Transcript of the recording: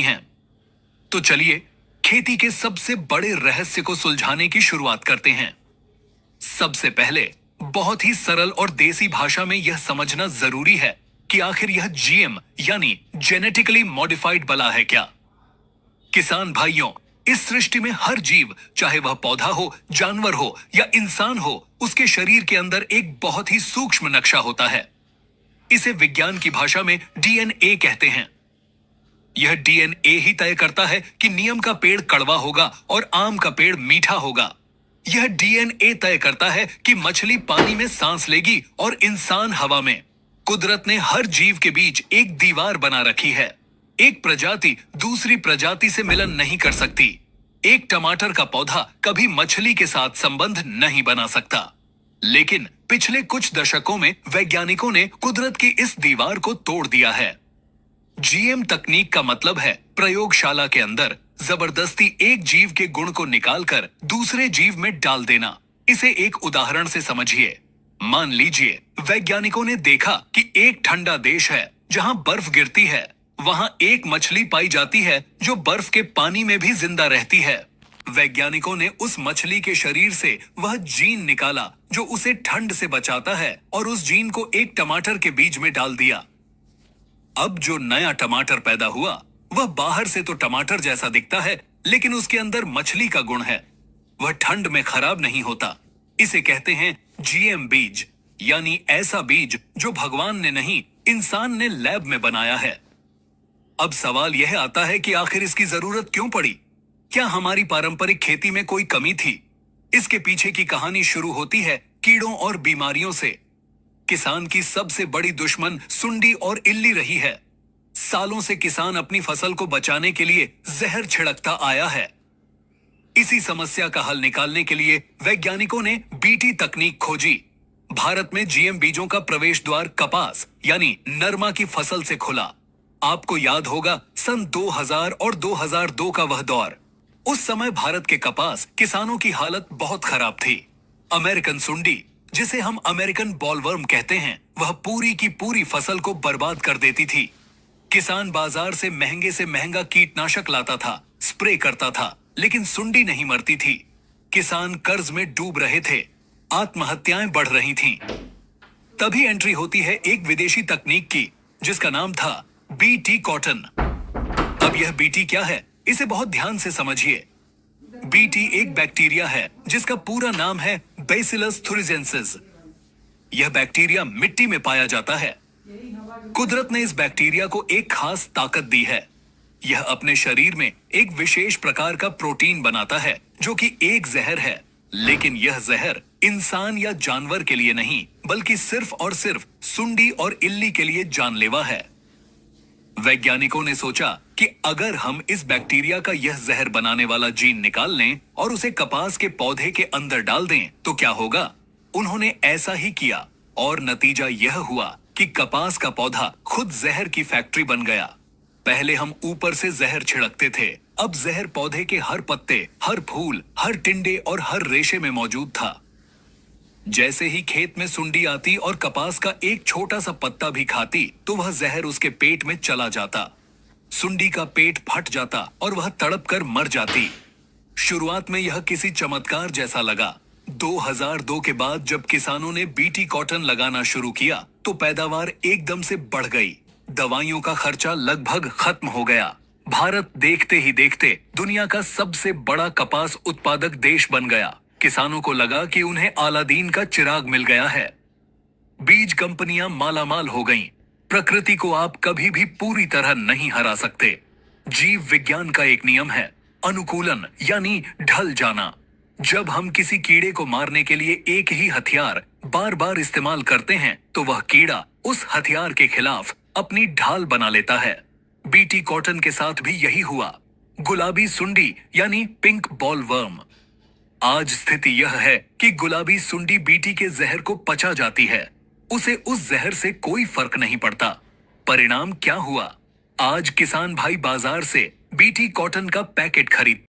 हैं। तो चलिए खेती के सबसे बड़े रहस्य को सुलझाने की शुरुआत करते हैं। सबसे पहले बहुत ही सरल और देसी भाषा में यह समझना जरूरी है कि आखिर यह जीएम यानी जेनेटिकली मॉडिफाइड बला है क्या। किसान भाइयों, इस सृष्टि में हर जीव, चाहे वह पौधा हो, जानवर हो या इंसान हो, उसके शरीर के अंदर एक बहुत ही सूक्ष्म नक्शा होता है। इसे विज्ञान की भाषा में डीएनए कहते हैं। यह डीएनए ही तय करता है कि नीम का पेड़ कड़वा होगा और आम का पेड़ मीठा होगा। यह डीएनए तय करता है कि मछली पानी में सांस लेगी और इंसान हवा में। कुदरत ने हर जीव के बीच एक दीवार बना रखी है। एक प्रजाति दूसरी प्रजाति से मिलन नहीं कर सकती। एक टमाटर का पौधा कभी मछली के साथ संबंध नहीं बना सकता। लेकिन पिछले कुछ दशकों में वैज्ञानिकों ने कुदरत की इस दीवार को तोड़ दिया है। जीएम तकनीक का मतलब है प्रयोगशाला के अंदर जबरदस्ती एक जीव के गुण को निकालकर दूसरे जीव में डाल देना। इसे एक उदाहरण से समझिए। मान लीजिए वैज्ञानिकों ने देखा कि एक ठंडा देश है जहां बर्फ गिरती है। वहां एक मछली पाई जाती है जो बर्फ के पानी में भी जिंदा रहती है। वैज्ञानिकों ने उस मछली के शरीर से वह जीन निकाला जो उसे ठंड से बचाता है और उस जीन को एक टमाटर के बीज में डाल दिया। अब जो नया टमाटर पैदा हुआ वह बाहर से तो टमाटर जैसा दिखता है, लेकिन उसके अंदर मछली का गुण है। वह ठंड में खराब नहीं होता। इसे कहते हैं जीएम बीज, यानी ऐसा बीज जो भगवान ने नहीं, इंसान ने लैब में बनाया है। अब सवाल यह आता है कि आखिर इसकी जरूरत क्यों पड़ी? क्या हमारी पारंपरिक खेती में कोई कमी थी? इसके पीछे की कहानी शुरू होती है कीड़ों और बीमारियों से। किसान की सबसे बड़ी दुश्मन सुंडी और इल्ली रही है। सालों से किसान अपनी फसल को बचाने के लिए जहर छिड़कता आया है। इसी समस्या का हल निकालने के लिए वैज्ञानिकों ने बीटी तकनीक खोजी। भारत में जीएम बीजों का प्रवेश द्वार कपास यानी नरमा की फसल से खुला। आपको याद होगा सन 2000 और 2002 का वह दौर। उस समय भारत के कपास किसानों की हालत बहुत खराब थी। अमेरिकन सुंडी, जिसे हम अमेरिकन बॉलवर्म कहते हैं, वह पूरी की पूरी फसल को बर्बाद कर देती थी। किसान बाजार से महंगा कीटनाशक लाता था, स्प्रे करता था, लेकिन सुंडी नहीं मरती थी। किसान कर्ज में डूब रहे थे, आत्महत्याएं बढ़ रही थीं। तभी एंट्री होती है एक विदेशी तकनीक की, जिसका नाम था बीटी कॉटन। अब यह बीटी क्या है, इसे बहुत ध्यान से समझिए। बीटी एक बैक्टीरिया है जिसका पूरा नाम है बैसिलस thuringiensis। यह बैक्टीरिया मिट्टी में पाया जाता है। कुदरत ने इस बैक्टीरिया को एक खास ताकत दी है। यह अपने शरीर में एक विशेष प्रकार का प्रोटीन बनाता है जो कि एक जहर है, लेकिन यह जहर इंसान या जानवर के लिए नहीं, बल्कि सिर्फ और सिर्फ सुंडी और इल्ली के लिए जानलेवा है। वैज्ञानिकों ने सोचा कि अगर हम इस बैक्टीरिया का यह जहर बनाने वाला जीन निकाल लें और उसे कपास के पौधे के अंदर डाल दें तो क्या होगा। उन्होंने ऐसा ही किया और नतीजा यह हुआ कि कपास का पौधा खुद जहर की फैक्ट्री बन गया। पहले हम ऊपर से जहर छिड़कते थे, अब जहर पौधे के हर पत्ते, हर फूल, हर टिंडे और हर रेशे में मौजूद था। जैसे ही खेत में सुंडी आती और कपास का एक छोटा सा पत्ता भी खाती तो वह जहर उसके पेट में चला जाता। सुंडी का पेट फट जाता और वह तड़प कर मर जाती। शुरुआत में यह किसी चमत्कार जैसा लगा। 2002 के बाद जब किसानों ने बीटी कॉटन लगाना शुरू किया तो पैदावार एकदम से बढ़ गई। दवाइयों का खर्चा लगभग खत्म हो गया। भारत देखते ही देखते दुनिया का सबसे बड़ा कपास उत्पादक देश बन गया। किसानों को लगा कि उन्हें अलादीन का चिराग मिल गया है। बीज कंपनियां मालामाल हो गईं। प्रकृति को आप कभी भी पूरी तरह नहीं हरा सकते। जीव विज्ञान का एक नियम है अनुकूलन, यानी ढल जाना। जब हम किसी कीड़े को मारने के लिए एक ही हथियार बार बार इस्तेमाल करते हैं तो वह कीड़ा उस हथियार के खिलाफ अपनी ढाल बना लेता है। बीटी कॉटन के साथ भी यही हुआ। गुलाबी सुंडी यानी पिंक बॉल वर्म। आज स्थिति यह है कि गुलाबी सुंडी बीटी के जहर को पचा जाती है। उसे उस जहर से कोई फर्क नहीं पड़ता। परिणाम क्या हुआ? आज किसान भाई बाजार से बीटी कॉटन का पैकेट खरीद